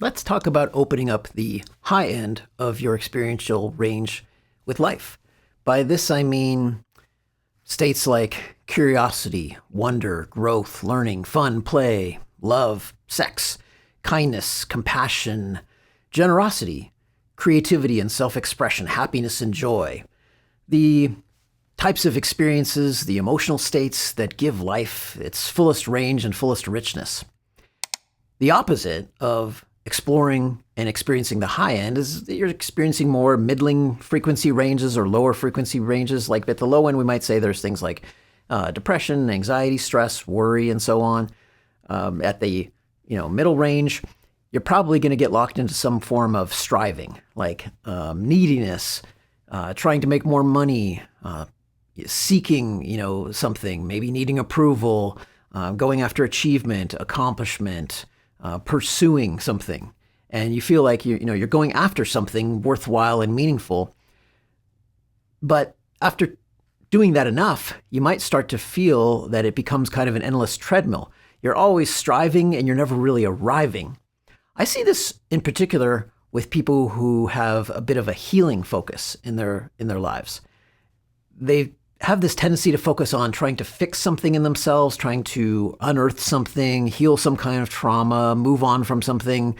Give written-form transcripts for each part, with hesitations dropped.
Let's talk about opening up the high end of your experiential range with life. By this, I mean states like curiosity, wonder, growth, learning, fun, play, love, sex, kindness, compassion, generosity, creativity and self expression, happiness and joy. The types of experiences, the emotional states that give life its fullest range and fullest richness. The opposite of exploring and experiencing the high end is that you're experiencing more middling frequency ranges or lower frequency ranges. Like at the low end, we might say there's things like depression, anxiety, stress, worry, and so on. At the middle range, you're probably going to get locked into some form of striving, like neediness, trying to make more money, seeking something, maybe needing approval, going after achievement, accomplishment, pursuing something, and you feel like you're going after something worthwhile and meaningful. But after doing that enough, you might start to feel that it becomes kind of an endless treadmill. You're always striving and you're never really arriving. I see this in particular with people who have a bit of a healing focus in their lives. They have this tendency to focus on trying to fix something in themselves, trying to unearth something, heal some kind of trauma, move on from something,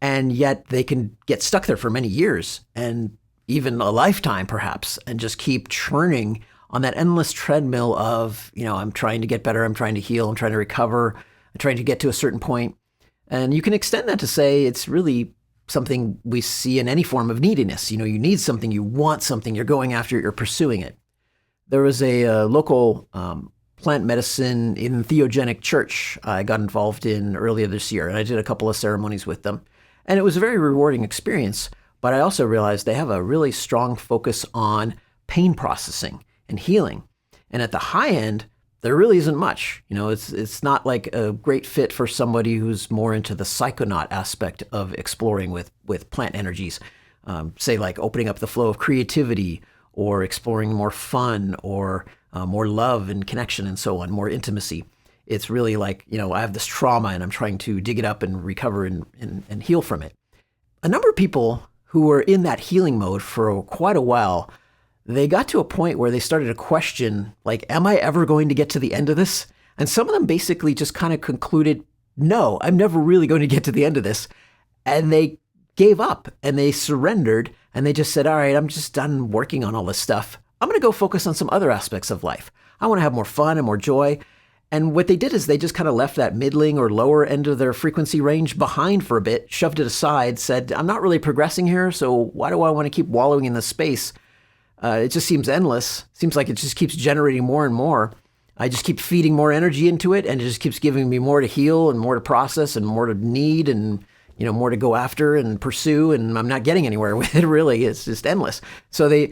and yet they can get stuck there for many years and even a lifetime perhaps, and just keep churning on that endless treadmill of, I'm trying to get better, I'm trying to heal, I'm trying to recover, I'm trying to get to a certain point. And you can extend that to say it's really something we see in any form of neediness. You need something, you want something, you're going after it, you're pursuing it. There was a local plant medicine entheogenic church I got involved in earlier this year, and I did a couple of ceremonies with them. And it was a very rewarding experience, but I also realized they have a really strong focus on pain processing and healing. And at the high end, there really isn't much. It's not like a great fit for somebody who's more into the psychonaut aspect of exploring with plant energies, say like opening up the flow of creativity, or exploring more fun, or more love and connection and so on, more intimacy. It's really like, I have this trauma and I'm trying to dig it up and recover and heal from it. A number of people who were in that healing mode for quite a while, they got to a point where they started to question, like, am I ever going to get to the end of this? And some of them basically just kind of concluded, no, I'm never really going to get to the end of this. And they gave up and they surrendered and they just said, all right, I'm just done working on all this stuff. I'm going to go focus on some other aspects of life. I want to have more fun and more joy. And what they did is they just kind of left that middling or lower end of their frequency range behind for a bit, shoved it aside, said, I'm not really progressing here, so why do I want to keep wallowing in this space? It just seems endless. Seems like it just keeps generating more and more. I just keep feeding more energy into it, and it just keeps giving me more to heal and more to process and more to need and more to go after and pursue, and I'm not getting anywhere with it, really. It's just endless. So they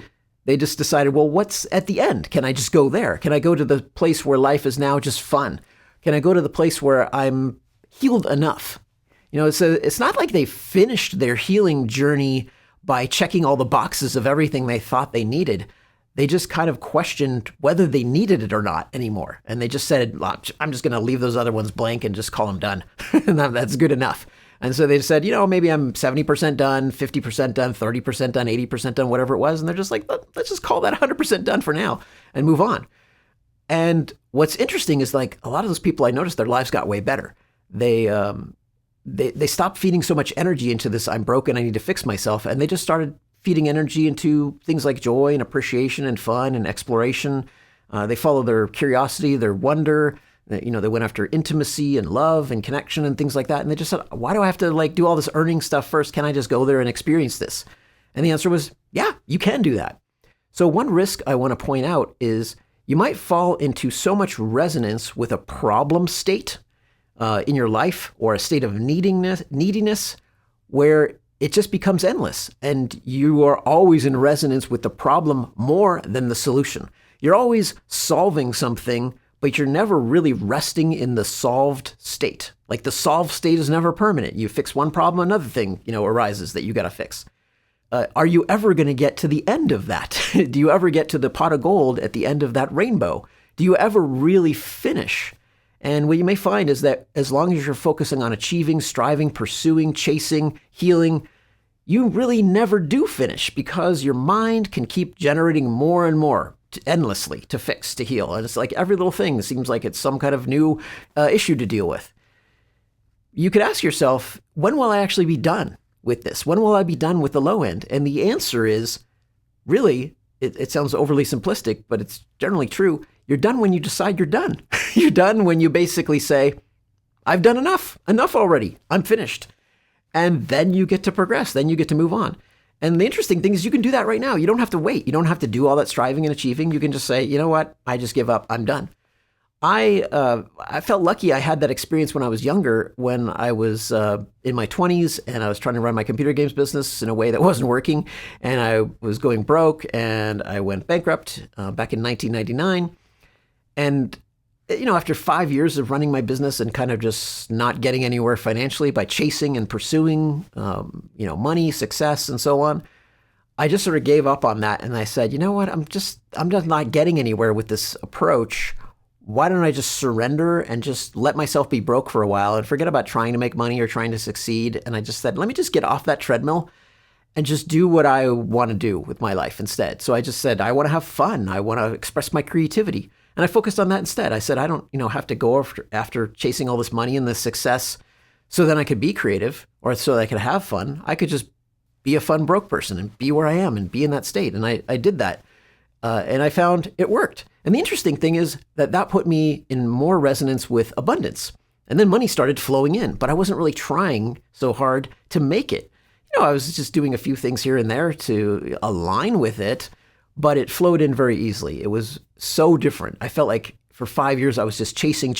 just decided, well, what's at the end? Can I just go there? Can I go to the place where life is now just fun? Can I go to the place where I'm healed enough? It's not like they finished their healing journey by checking all the boxes of everything they thought they needed. They just kind of questioned whether they needed it or not anymore. And they just said, I'm just going to leave those other ones blank and just call them done. And that's good enough. And so they said, maybe I'm 70% done, 50% done, 30% done, 80% done, whatever it was. And they're just like, let's just call that 100% done for now and move on. And what's interesting is like a lot of those people, I noticed their lives got way better. They stopped feeding so much energy into this, I'm broken, I need to fix myself. And they just started feeding energy into things like joy and appreciation and fun and exploration. They followed their curiosity, their wonder. They went after intimacy and love and connection and things like that. And they just said, why do I have to do all this earning stuff first? Can I just go there and experience this? And the answer was, yeah, you can do that. So one risk I want to point out is you might fall into so much resonance with a problem state in your life or a state of neediness where it just becomes endless. And you are always in resonance with the problem more than the solution. You're always solving something, but you're never really resting in the solved state. Like the solved state is never permanent. You fix one problem, another thing, arises that you got to fix. Are you ever going to get to the end of that? Do you ever get to the pot of gold at the end of that rainbow? Do you ever really finish? And what you may find is that as long as you're focusing on achieving, striving, pursuing, chasing, healing, you really never do finish because your mind can keep generating more and more endlessly to fix, to heal. And it's like every little thing seems like it's some kind of new issue to deal with. You could ask yourself, when will I actually be done with this? When will I be done with the low end? And the answer is, really, it sounds overly simplistic, but it's generally true. You're done when you decide you're done. You're done when you basically say, I've done enough already. I'm finished. And then you get to progress. Then you get to move on. And the interesting thing is you can do that right now. You don't have to wait. You don't have to do all that striving and achieving. You can just say, you know what? I just give up. I'm done. I felt lucky I had that experience when I was younger, when I was in my 20s and I was trying to run my computer games business in a way that wasn't working. And I was going broke and I went bankrupt back in 1999. And, after 5 years of running my business and kind of just not getting anywhere financially by chasing and pursuing, money, success, and so on, I just sort of gave up on that. And I said, you know what? I'm just not getting anywhere with this approach. Why don't I just surrender and just let myself be broke for a while and forget about trying to make money or trying to succeed? And I just said, let me just get off that treadmill and just do what I want to do with my life instead. So I just said, I want to have fun. I want to express my creativity. And I focused on that instead. I said, I don't, have to go after chasing all this money and this success so then I could be creative or so that I could have fun. I could just be a fun broke person and be where I am and be in that state. And I did that. And I found it worked. And the interesting thing is that put me in more resonance with abundance. And then money started flowing in, but I wasn't really trying so hard to make it. I was just doing a few things here and there to align with it, but it flowed in very easily. It was so different. I felt like for 5 years, I was just chasing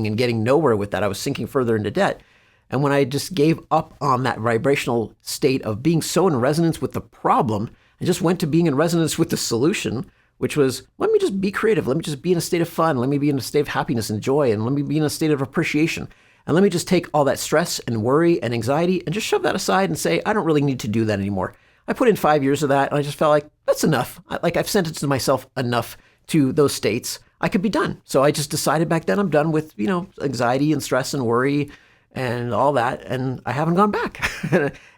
and getting nowhere with that. I was sinking further into debt. And when I just gave up on that vibrational state of being so in resonance with the problem, I just went to being in resonance with the solution, which was, let me just be creative. Let me just be in a state of fun. Let me be in a state of happiness and joy. And let me be in a state of appreciation. And let me just take all that stress and worry and anxiety and just shove that aside and say, I don't really need to do that anymore. I put in 5 years of that and I just felt like that's enough. I've sentenced myself enough to those states. I could be done. So I just decided back then I'm done with, anxiety and stress and worry and all that. And I haven't gone back.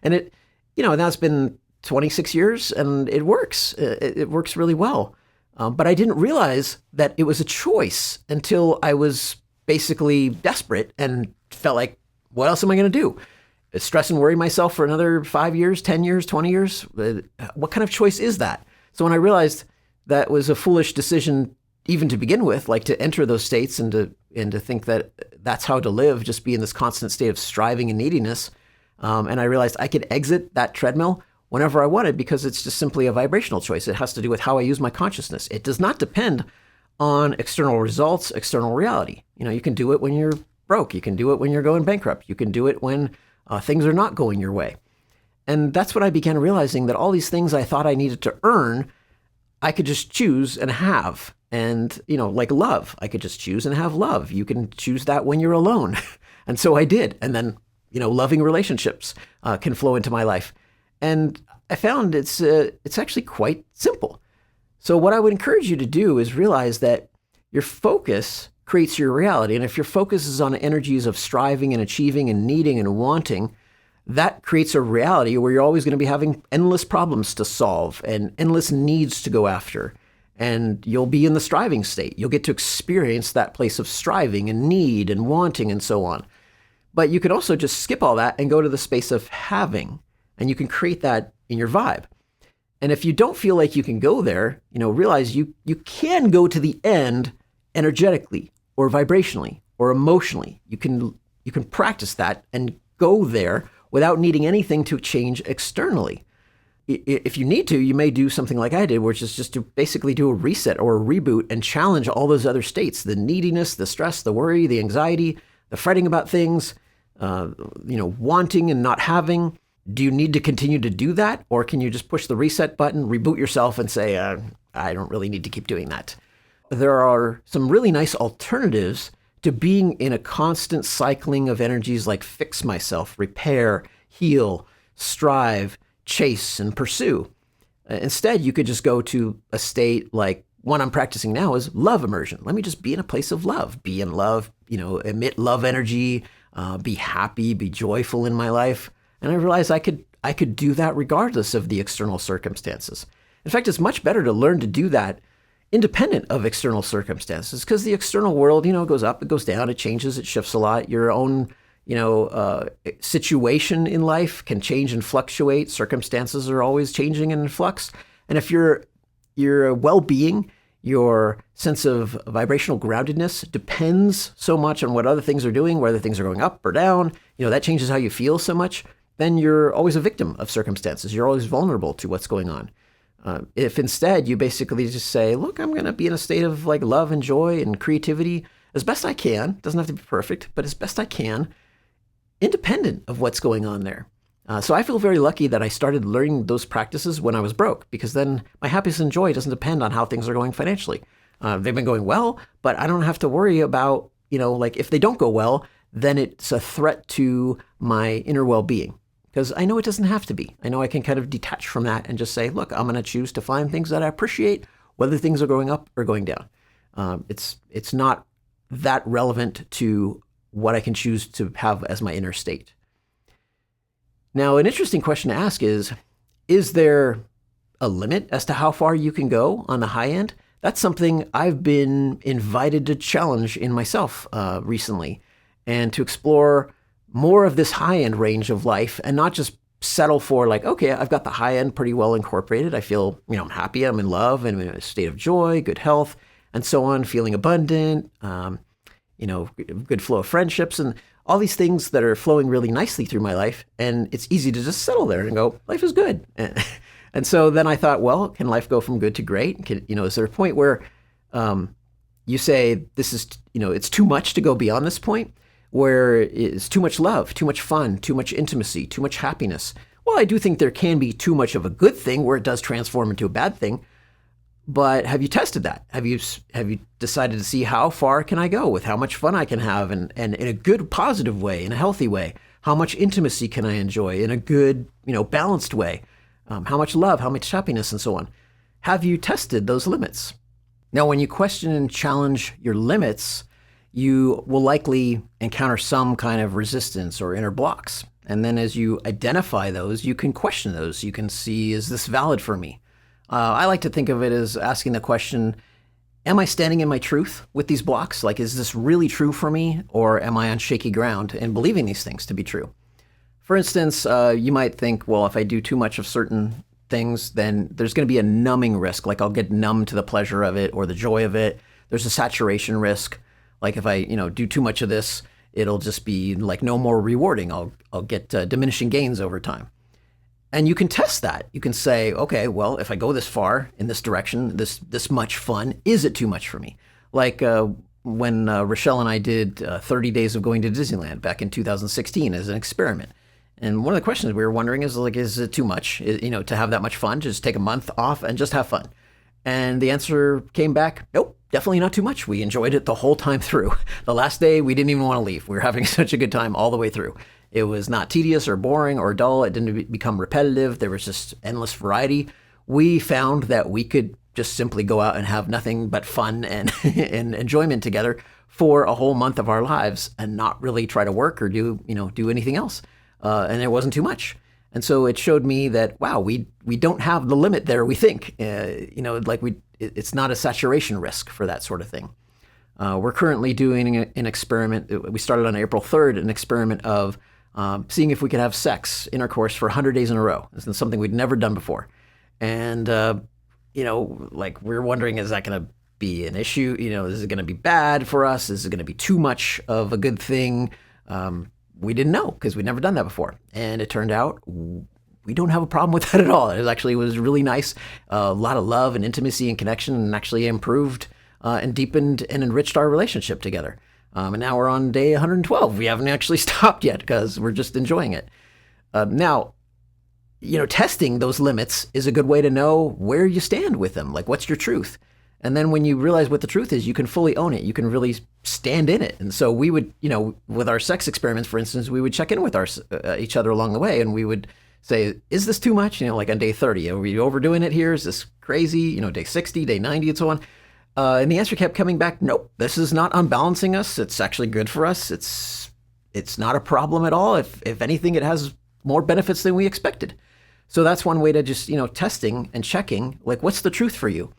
And it, now it's been 26 years and it works. It works really well. But I didn't realize that it was a choice until I was basically desperate and felt like, what else am I going to do? Stress and worry myself for another 5 years, 10 years, 20 years? What kind of choice is that? So when I realized that was a foolish decision even to begin with, like to enter those states and to think that that's how to live, just be in this constant state of striving and neediness. And I realized I could exit that treadmill whenever I wanted because it's just simply a vibrational choice. It has to do with how I use my consciousness. It does not depend on external results, external reality. You can do it when you're broke. You can do it when you're going bankrupt. You can do it when things are not going your way. And that's when I began realizing that all these things I thought I needed to earn, I could just choose and have. And, like love, I could just choose and have love. You can choose that when you're alone. And so I did. And then, loving relationships can flow into my life. And I found it's actually quite simple. So what I would encourage you to do is realize that your focus creates your reality. And if your focus is on energies of striving and achieving and needing and wanting, that creates a reality where you're always going to be having endless problems to solve and endless needs to go after. And you'll be in the striving state. You'll get to experience that place of striving and need and wanting and so on. But you can also just skip all that and go to the space of having. And you can create that in your vibe. And if you don't feel like you can go there, realize you can go to the end energetically or vibrationally or emotionally. You can practice that and go there without needing anything to change externally. If you need to, you may do something like I did, which is just to basically do a reset or a reboot and challenge all those other states, the neediness, the stress, the worry, the anxiety, the fretting about things, wanting and not having. Do you need to continue to do that? Or can you just push the reset button, reboot yourself and say, I don't really need to keep doing that? There are some really nice alternatives to being in a constant cycling of energies like fix myself, repair, heal, strive, chase, and pursue. Instead, you could just go to a state like one I'm practicing now is love immersion. Let me just be in a place of love, be in love, emit love energy, be happy, be joyful in my life. And I realized I could do that regardless of the external circumstances. In fact, it's much better to learn to do that independent of external circumstances, because the external world, goes up, it goes down, it changes, it shifts a lot. Your own, situation in life can change and fluctuate. Circumstances are always changing and in flux. And if your well-being, your sense of vibrational groundedness depends so much on what other things are doing, whether things are going up or down, that changes how you feel so much, then you're always a victim of circumstances. You're always vulnerable to what's going on. If instead you basically just say, look, I'm going to be in a state of like love and joy and creativity as best I can, doesn't have to be perfect, but as best I can, independent of what's going on there. So I feel very lucky that I started learning those practices when I was broke, because then my happiness and joy doesn't depend on how things are going financially. They've been going well, but I don't have to worry about, like if they don't go well, then it's a threat to my inner well-being. Because I know it doesn't have to be. I know I can kind of detach from that and just say, look, I'm going to choose to find things that I appreciate, whether things are going up or going down. It's not that relevant to what I can choose to have as my inner state. Now, an interesting question to ask is there a limit as to how far you can go on the high end? That's something I've been invited to challenge in myself recently, and to explore more of this high-end range of life, and not just settle for like, okay, I've got the high end pretty well incorporated. I feel, I'm happy, I'm in love, and I'm in a state of joy, good health, and so on, feeling abundant, good flow of friendships, and all these things that are flowing really nicely through my life. And it's easy to just settle there and go, life is good. And so then I thought, well, can life go from good to great? Is there a point where you say this is, it's too much to go beyond this point, where it's too much love, too much fun, too much intimacy, too much happiness? Well, I do think there can be too much of a good thing where it does transform into a bad thing. But have you tested that? Have you decided to see how far can I go with how much fun I can have, and in a good, positive way, in a healthy way? How much intimacy can I enjoy in a good, balanced way? How much love, how much happiness, and so on? Have you tested those limits? Now, when you question and challenge your limits, you will likely encounter some kind of resistance or inner blocks. And then as you identify those, you can question those. You can see, is this valid for me? I like to think of it as asking the question, am I standing in my truth with these blocks? Like, is this really true for me? Or am I on shaky ground and believing these things to be true? For instance, you might think, well, if I do too much of certain things, then there's going to be a numbing risk. Like I'll get numb to the pleasure of it or the joy of it. There's a saturation risk. Like if I, do too much of this, it'll just be like no more rewarding. I'll get diminishing gains over time. And you can test that. You can say, okay, well, if I go this far in this direction, this much fun, is it too much for me? Like when Rochelle and I did 30 days of going to Disneyland back in 2016 as an experiment. And one of the questions we were wondering is like, is it too much, to have that much fun? Just take a month off and just have fun. And the answer came back, nope, definitely not too much. We enjoyed it the whole time through. The last day, we didn't even want to leave. We were having such a good time all the way through. It was not tedious or boring or dull. It didn't become repetitive. There was just endless variety. We found that we could just simply go out and have nothing but fun and, and enjoyment together for a whole month of our lives and not really try to work or do anything else. And it wasn't too much. And so it showed me that, wow, we don't have the limit there, we think. It's not a saturation risk for that sort of thing. We're currently doing an experiment. We started on April 3rd, an experiment of seeing if we could have sex, intercourse, for 100 days in a row. This is something we'd never done before. And, we're wondering, is that going to be an issue? Is it going to be bad for us? Is it going to be too much of a good thing? We didn't know because we'd never done that before. And it turned out we don't have a problem with that at all. It was really nice. A lot of love and intimacy and connection, and actually improved and deepened and enriched our relationship together. And now we're on day 112. We haven't actually stopped yet because we're just enjoying it. Now, testing those limits is a good way to know where you stand with them. Like, what's your truth? And then when you realize what the truth is, you can fully own it. You can really stand in it. And so we would, with our sex experiments, for instance, we would check in with each other along the way, and we would say, is this too much? Like on day 30, are we overdoing it here? Is this crazy? Day 60, day 90, and so on. And the answer kept coming back, nope, this is not unbalancing us. It's actually good for us. It's not a problem at all. If anything, it has more benefits than we expected. So that's one way to just, testing and checking, like, what's the truth for you?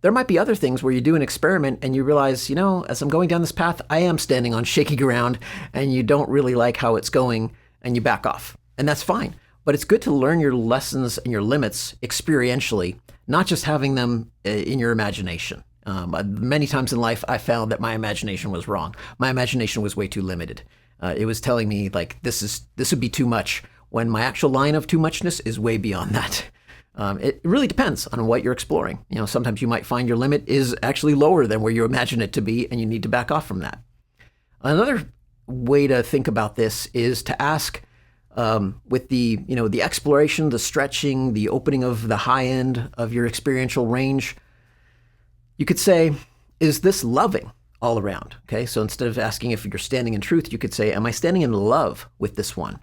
There might be other things where you do an experiment and you realize, as I'm going down this path, I am standing on shaky ground and you don't really like how it's going and you back off. And that's fine. But it's good to learn your lessons and your limits experientially, not just having them in your imagination. Many times in life, I found that my imagination was wrong. My imagination was way too limited. It was telling me like, this would be too much, when my actual line of too muchness is way beyond that. It really depends on what you're exploring. Sometimes you might find your limit is actually lower than where you imagine it to be, and you need to back off from that. Another way to think about this is to ask, with the exploration, the stretching, the opening of the high end of your experiential range, you could say, is this loving all around? Okay, so instead of asking if you're standing in truth, you could say, am I standing in love with this one?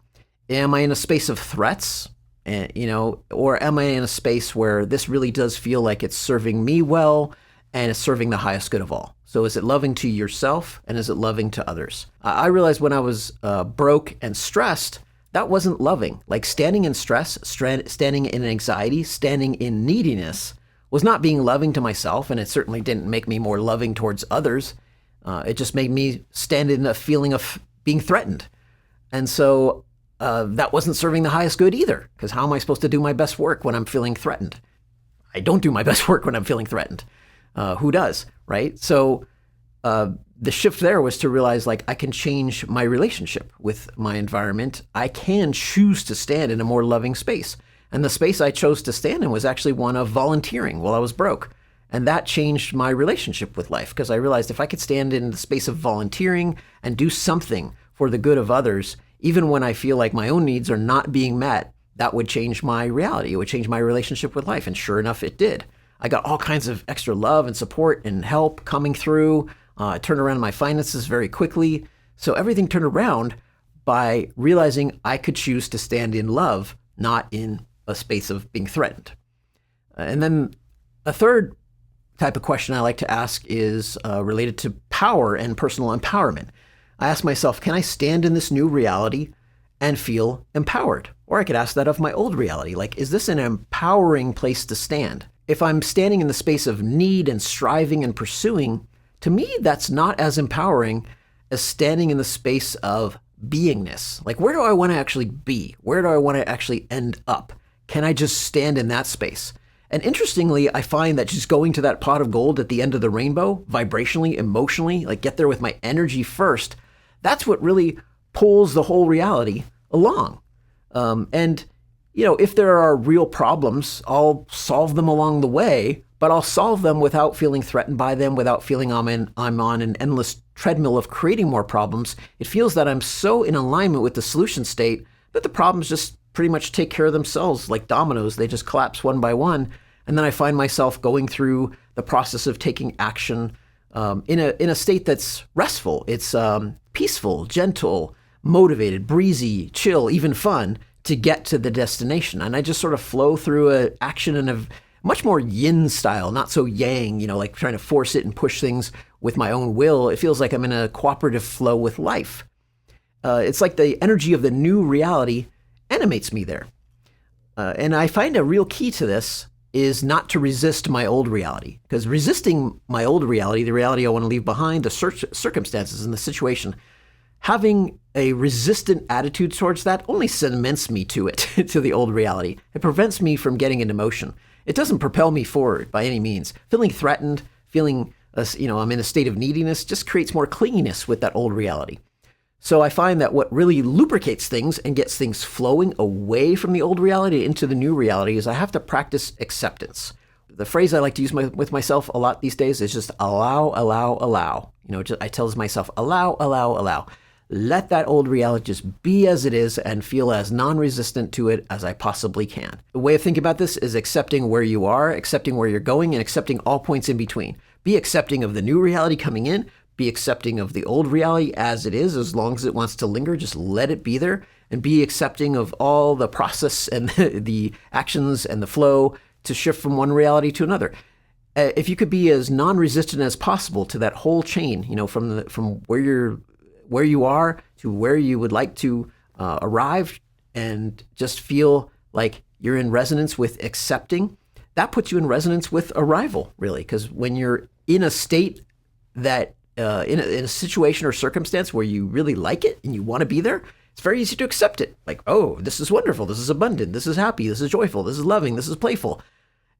Am I in a space of threats? Or am I in a space where this really does feel like it's serving me well and it's serving the highest good of all? So is it loving to yourself and is it loving to others? I realized when I was broke and stressed, that wasn't loving. Like standing in stress, standing in anxiety, standing in neediness was not being loving to myself, and it certainly didn't make me more loving towards others. It just made me stand in a feeling of being threatened. And so that wasn't serving the highest good either, because how am I supposed to do my best work when I'm feeling threatened? I don't do my best work when I'm feeling threatened. Who does, right? So the shift there was to realize, like, I can change my relationship with my environment. I can choose to stand in a more loving space. And the space I chose to stand in was actually one of volunteering while I was broke. And that changed my relationship with life, because I realized if I could stand in the space of volunteering and do something for the good of others, even when I feel like my own needs are not being met, that would change my reality. It would change my relationship with life. And sure enough, it did. I got all kinds of extra love and support and help coming through. I turned around my finances very quickly. So everything turned around by realizing I could choose to stand in love, not in a space of being threatened. And then a third type of question I like to ask is related to power and personal empowerment. I ask myself, can I stand in this new reality and feel empowered? Or I could ask that of my old reality, like, is this an empowering place to stand? If I'm standing in the space of need and striving and pursuing, to me, that's not as empowering as standing in the space of beingness. Like, where do I want to actually be? Where do I want to actually end up? Can I just stand in that space? And interestingly, I find that just going to that pot of gold at the end of the rainbow, vibrationally, emotionally, like get there with my energy first, that's what really pulls the whole reality along. If there are real problems, I'll solve them along the way, but I'll solve them without feeling threatened by them, without feeling I'm on an endless treadmill of creating more problems. It feels that I'm so in alignment with the solution state that the problems just pretty much take care of themselves like dominoes. They just collapse one by one. And then I find myself going through the process of taking action in a state that's restful. It's peaceful, gentle, motivated, breezy, chill, even fun to get to the destination. And I just sort of flow through an action in a much more yin style, not so yang, like trying to force it and push things with my own will. It feels like I'm in a cooperative flow with life. It's like the energy of the new reality animates me there. And I find a real key to this is not to resist my old reality, because resisting my old reality, the reality I want to leave behind, the circumstances and the situation, having a resistant attitude towards that only cements me to it, to the old reality. It prevents me from getting into motion. It doesn't propel me forward by any means. Feeling threatened, feeling, I'm in a state of neediness just creates more clinginess with that old reality. So I find that what really lubricates things and gets things flowing away from the old reality into the new reality is I have to practice acceptance. The phrase I like to use with myself a lot these days is just allow, allow, allow. I tell myself, allow, allow, allow. Let that old reality just be as it is and feel as non-resistant to it as I possibly can. The way of thinking about this is accepting where you are, accepting where you're going, and accepting all points in between. Be accepting of the new reality coming in. Be accepting of the old reality as it is, as long as it wants to linger, just let it be there, and be accepting of all the process and the actions and the flow to shift from one reality to another. If you could be as non-resistant as possible to that whole chain, from where you are to where you would like to arrive, and just feel like you're in resonance with accepting, that puts you in resonance with arrival, really. Because when you're in a state that, in a situation or circumstance where you really like it and you want to be there, it's very easy to accept it. Like, oh, this is wonderful, this is abundant, this is happy, this is joyful, this is loving, this is playful.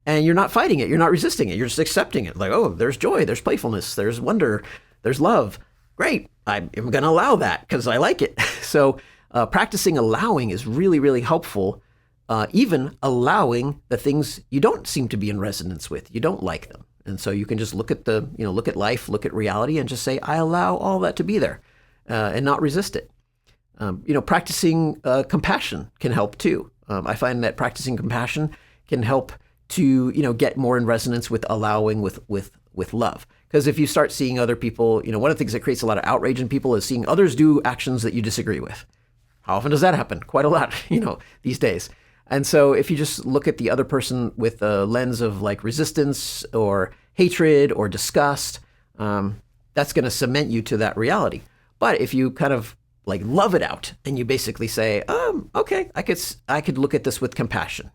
And you're not fighting it, you're not resisting it, you're just accepting it. Like, oh, there's joy, there's playfulness, there's wonder, there's love. Great, I'm going to allow that because I like it. So practicing allowing is really, really helpful. Even allowing the things you don't seem to be in resonance with, you don't like them. And so you can just look at look at life, look at reality, and just say, I allow all that to be there, and not resist it. Practicing compassion can help too. I find that practicing compassion can help to, get more in resonance with allowing, with love. Because if you start seeing other people, one of the things that creates a lot of outrage in people is seeing others do actions that you disagree with. How often does that happen? Quite a lot, these days. And so if you just look at the other person with a lens of like resistance or hatred or disgust, that's going to cement you to that reality. But if you kind of like love it out and you basically say, okay, I could look at this with compassion,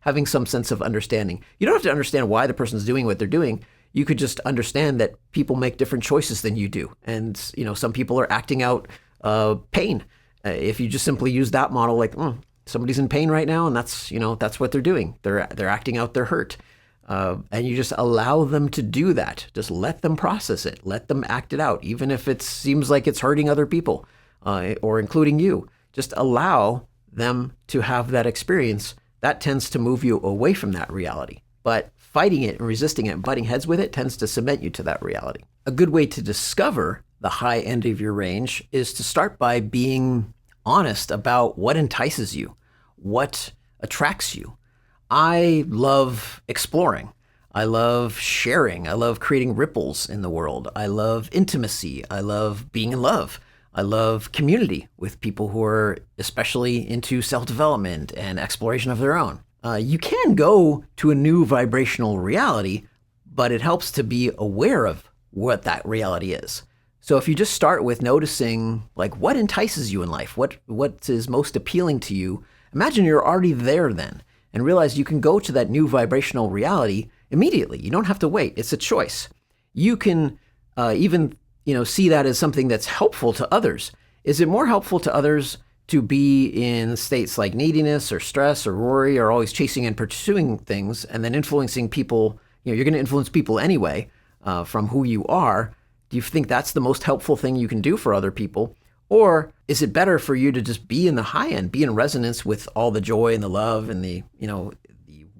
having some sense of understanding. You don't have to understand why the person's doing what they're doing. You could just understand that people make different choices than you do. And, some people are acting out pain. If you just simply use that model, like, somebody's in pain right now, and that's what they're doing. They're acting out their hurt. And you just allow them to do that. Just let them process it. Let them act it out, even if it seems like it's hurting other people, or including you. Just allow them to have that experience. That tends to move you away from that reality. But fighting it and resisting it and butting heads with it tends to cement you to that reality. A good way to discover the high end of your range is to start by being honest about what entices you, what attracts you. I love exploring. I love sharing. I love creating ripples in the world. I love intimacy. I love being in love. I love community with people who are especially into self-development and exploration of their own. You can go to a new vibrational reality, but it helps to be aware of what that reality is. So if you just start with noticing like what entices you in life, what is most appealing to you, imagine you're already there then, and realize you can go to that new vibrational reality immediately. You don't have to wait. It's a choice. You can even see that as something that's helpful to others. Is it more helpful to others to be in states like neediness or stress or worry or always chasing and pursuing things and then influencing people? You're going to influence people anyway from who you are. Do you think that's the most helpful thing you can do for other people? Or is it better for you to just be in the high end, be in resonance with all the joy and the love and the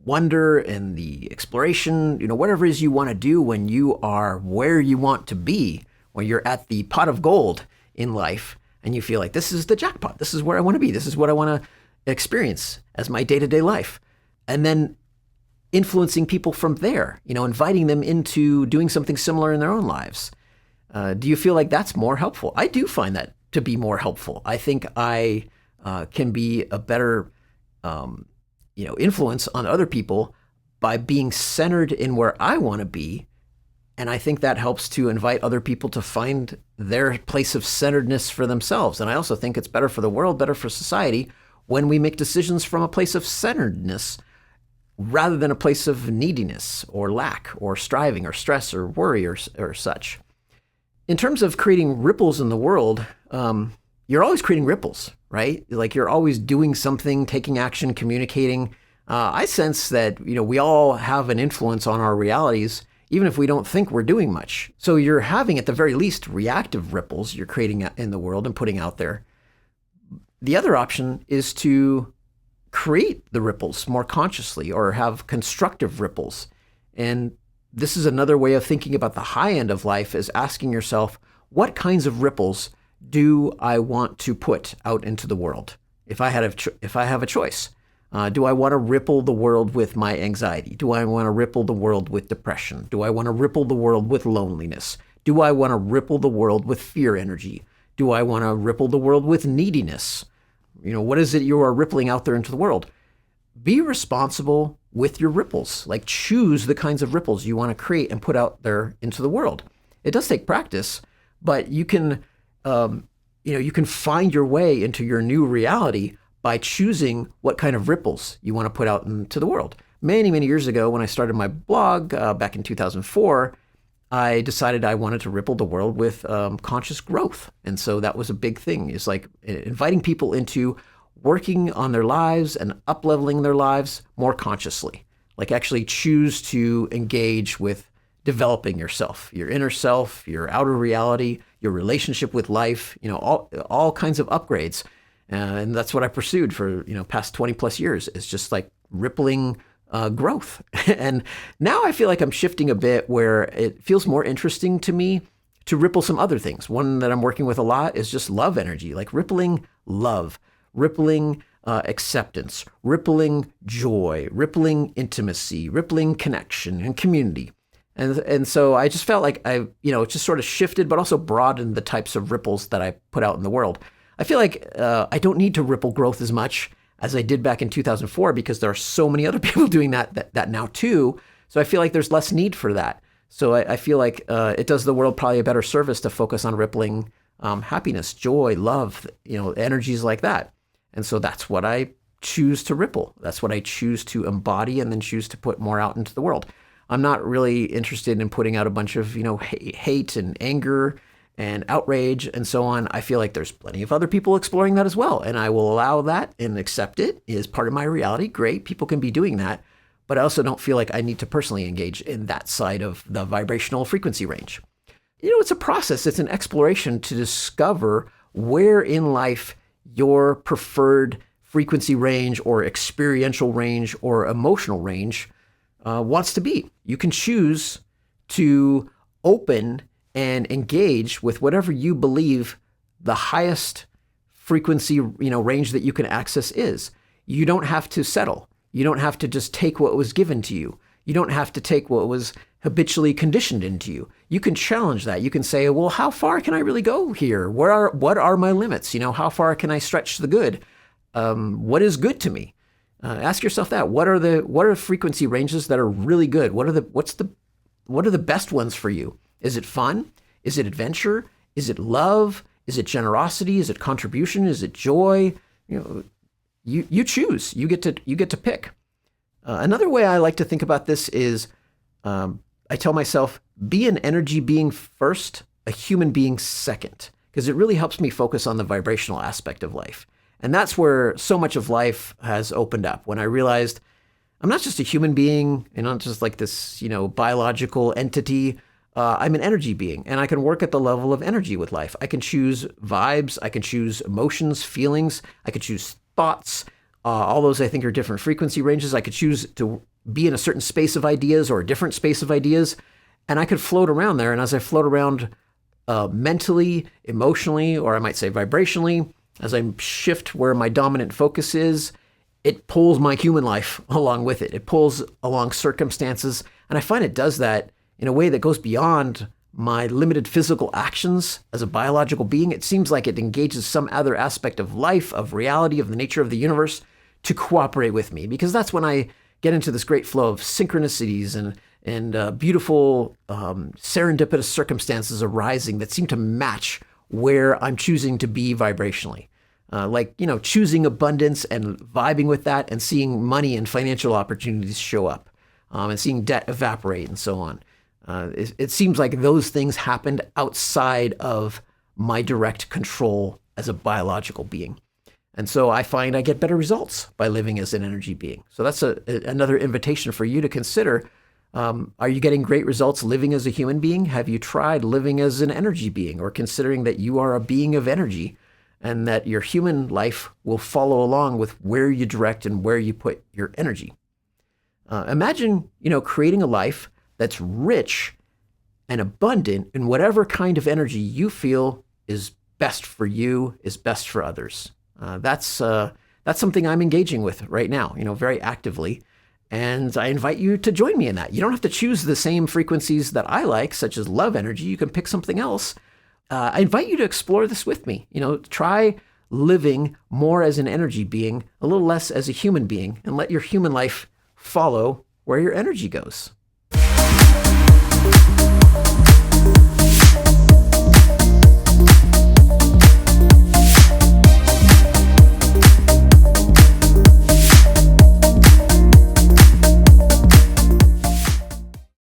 wonder and the exploration, whatever it is you want to do when you are where you want to be, when you're at the pot of gold in life and you feel like this is the jackpot, this is where I want to be, this is what I want to experience as my day-to-day life. And then influencing people from there, inviting them into doing something similar in their own lives. Do you feel like that's more helpful? I do find that to be more helpful. I think I can be a better influence on other people by being centered in where I want to be. And I think that helps to invite other people to find their place of centeredness for themselves. And I also think it's better for the world, better for society, when we make decisions from a place of centeredness rather than a place of neediness or lack or striving or stress or worry or such. In terms of creating ripples in the world, you're always creating ripples, right? Like you're always doing something, taking action, communicating. I sense that, we all have an influence on our realities, even if we don't think we're doing much. So you're having, at the very least, reactive ripples you're creating in the world and putting out there. The other option is to create the ripples more consciously or have constructive ripples. And this is another way of thinking about the high end of life, is asking yourself, what kinds of ripples do I want to put out into the world? If I have a choice, do I want to ripple the world with my anxiety? Do I want to ripple the world with depression? Do I want to ripple the world with loneliness? Do I want to ripple the world with fear energy? Do I want to ripple the world with neediness? What is it you are rippling out there into the world? Be responsible with your ripples. Like choose the kinds of ripples you want to create and put out there into the world. It does take practice, but you can, you can find your way into your new reality by choosing what kind of ripples you want to put out into the world. Many, many years ago, when I started my blog back in 2004, I decided I wanted to ripple the world with conscious growth. And so that was a big thing. It's like inviting people into working on their lives and up-leveling their lives more consciously. Like actually choose to engage with developing yourself, your inner self, your outer reality, your relationship with life, all kinds of upgrades. And that's what I pursued for, past 20 plus years. It's just like rippling growth. And now I feel like I'm shifting a bit where it feels more interesting to me to ripple some other things. One that I'm working with a lot is just love energy, like rippling love, rippling acceptance, rippling joy, rippling intimacy, rippling connection and community. And so I just felt like I, just sort of shifted, but also broadened the types of ripples that I put out in the world. I feel like I don't need to ripple growth as much as I did back in 2004 because there are so many other people doing that now too. So I feel like there's less need for that. So I feel like it does the world probably a better service to focus on rippling happiness, joy, love, energies like that. And so that's what I choose to ripple. That's what I choose to embody and then choose to put more out into the world. I'm not really interested in putting out a bunch of, hate and anger and outrage and so on. I feel like there's plenty of other people exploring that as well. And I will allow that and accept it as part of my reality. Great. People can be doing that. But I also don't feel like I need to personally engage in that side of the vibrational frequency range. It's a process. It's an exploration to discover where in life your preferred frequency range or experiential range or emotional range wants to be. You can choose to open and engage with whatever you believe the highest frequency, range that you can access is. You don't have to settle. You don't have to just take what was given to you. You don't have to take what was habitually conditioned into you. You can challenge that. You can say, well, how far can I really go here? What are my limits? How far can I stretch the good? What is good to me? Ask yourself that. What are frequency ranges that are really good? What are the best ones for you? Is it fun? Is it adventure? Is it love? Is it generosity? Is it contribution? Is it joy? You choose. You get to pick. Another way I like to think about this is I tell myself, be an energy being first, a human being second, because it really helps me focus on the vibrational aspect of life. And that's where so much of life has opened up. When I realized I'm not just a human being and not just like this, biological entity. I'm an energy being, and I can work at the level of energy with life. I can choose vibes. I can choose emotions, feelings. I could choose thoughts. All those I think are different frequency ranges. I could choose to be in a certain space of ideas or a different space of ideas, and I could float around there. And as I float around mentally, emotionally, or I might say vibrationally, as I shift where my dominant focus is, it pulls my human life along with it. It pulls along circumstances, and I find it does that in a way that goes beyond my limited physical actions as a biological being. It seems like it engages some other aspect of life, of reality, of the nature of the universe to cooperate with me, because that's when I get into this great flow of synchronicities and beautiful serendipitous circumstances arising that seem to match where I'm choosing to be vibrationally. Choosing abundance and vibing with that and seeing money and financial opportunities show up and seeing debt evaporate and so on. It seems like those things happened outside of my direct control as a biological being. And so I find I get better results by living as an energy being. So that's another invitation for you to consider. Are you getting great results living as a human being? Have you tried living as an energy being, or considering that you are a being of energy and that your human life will follow along with where you direct and where you put your energy? Imagine, creating a life that's rich and abundant in whatever kind of energy you feel is best for you, is best for others. That's something I'm engaging with right now, very actively. And I invite you to join me in that. You don't have to choose the same frequencies that I like, such as love energy. You can pick something else. I invite you to explore this with me. Try living more as an energy being, a little less as a human being, and let your human life follow where your energy goes.